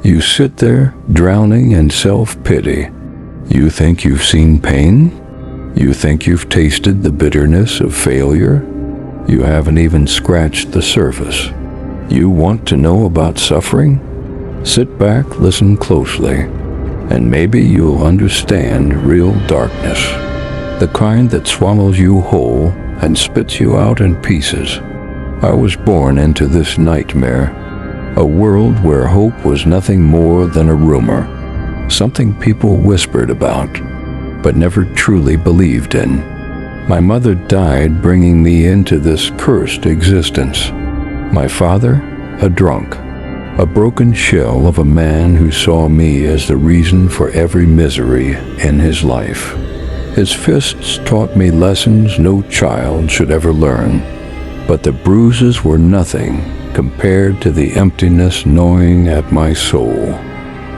You sit there, drowning in self-pity. You think you've seen pain? You think you've tasted the bitterness of failure? You haven't even scratched the surface. You want to know about suffering? Sit back, listen closely, and maybe you'll understand real darkness, the kind that swallows you whole and spits you out in pieces. I was born into this nightmare, a world where hope was nothing more than a rumor, something people whispered about, but never truly believed in. My mother died bringing me into this cursed existence. My father, a drunk, a broken shell of a man who saw me as the reason for every misery in his life. His fists taught me lessons no child should ever learn, but the bruises were nothing compared to the emptiness gnawing at my soul.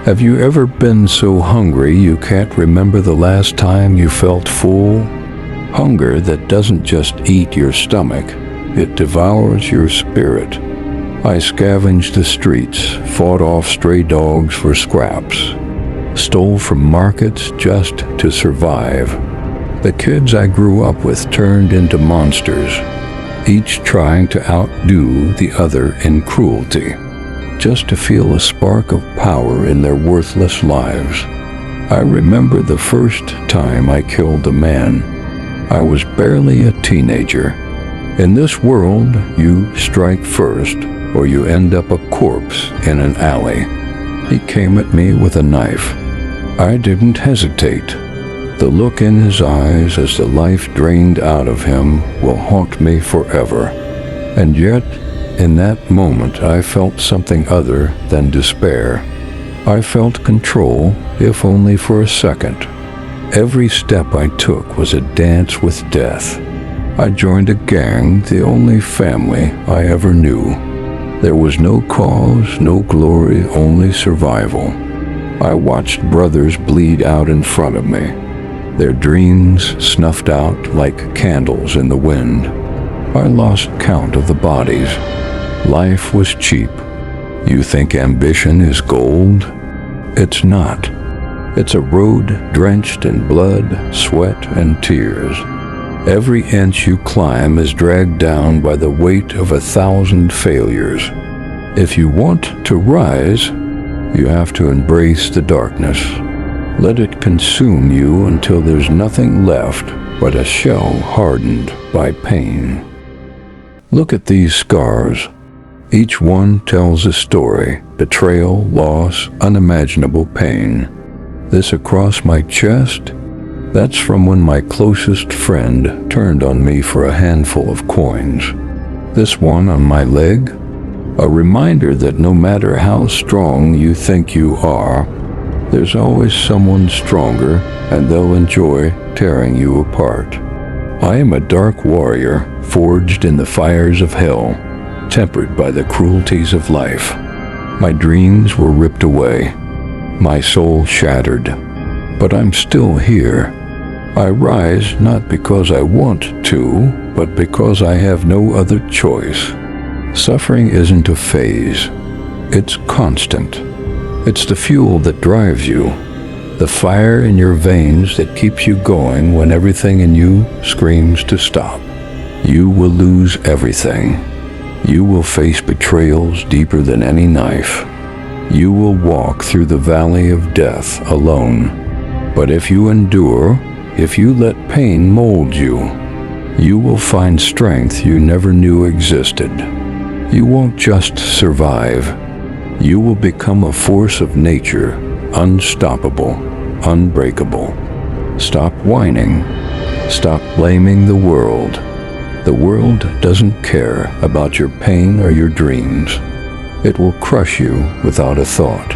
Have you ever been so hungry you can't remember the last time you felt full? Hunger that doesn't just eat your stomach, it devours your spirit. I scavenged the streets, fought off stray dogs for scraps, stole from markets just to survive. The kids I grew up with turned into monsters, each trying to outdo the other in cruelty, just to feel a spark of power in their worthless lives. I remember the first time I killed a man. I was barely a teenager. In this world, you strike first, or you end up a corpse in an alley. He came at me with a knife. I didn't hesitate. The look in his eyes as the life drained out of him will haunt me forever. And yet, in that moment, I felt something other than despair. I felt control, if only for a second. Every step I took was a dance with death. I joined a gang, the only family I ever knew. There was no cause, no glory, only survival. I watched brothers bleed out in front of me, their dreams snuffed out like candles in the wind. I lost count of the bodies. Life was cheap. You think ambition is gold? It's not. It's a road drenched in blood, sweat, and tears. Every inch you climb is dragged down by the weight of 1,000 failures. If you want to rise, you have to embrace the darkness. Let it consume you until there's nothing left but a shell hardened by pain. Look at these scars. Each one tells a story: betrayal, loss, unimaginable pain. This across my chest, that's from when my closest friend turned on me for a handful of coins. This one on my leg, a reminder that no matter how strong you think you are, there's always someone stronger, and they'll enjoy tearing you apart. I am a dark warrior, forged in the fires of hell, tempered by the cruelties of life. My dreams were ripped away, my soul shattered, but I'm still here. I rise not because I want to, but because I have no other choice. Suffering isn't a phase, it's constant. It's the fuel that drives you, the fire in your veins that keeps you going when everything in you screams to stop. You will lose everything. You will face betrayals deeper than any knife. You will walk through the valley of death alone. But if you endure, if you let pain mold you, you will find strength you never knew existed. You won't just survive. You will become a force of nature, unstoppable, unbreakable. Stop whining. Stop blaming the world. The world doesn't care about your pain or your dreams. It will crush you without a thought.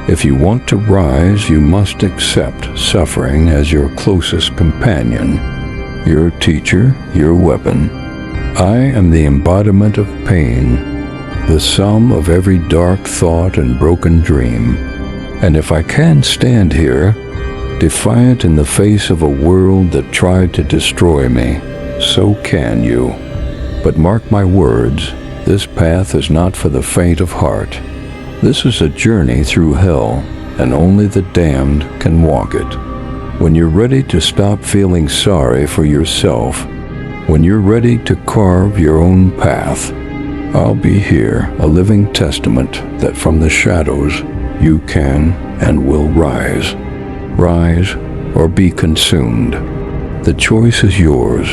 If you want to rise, you must accept suffering as your closest companion, your teacher, your weapon. I am the embodiment of pain, the sum of every dark thought and broken dream. And if I can stand here, defiant in the face of a world that tried to destroy me, so can you. But mark my words, this path is not for the faint of heart. This is a journey through hell, and only the damned can walk it. When you're ready to stop feeling sorry for yourself, when you're ready to carve your own path, I'll be here, a living testament that from the shadows you can and will rise. Rise or be consumed. The choice is yours.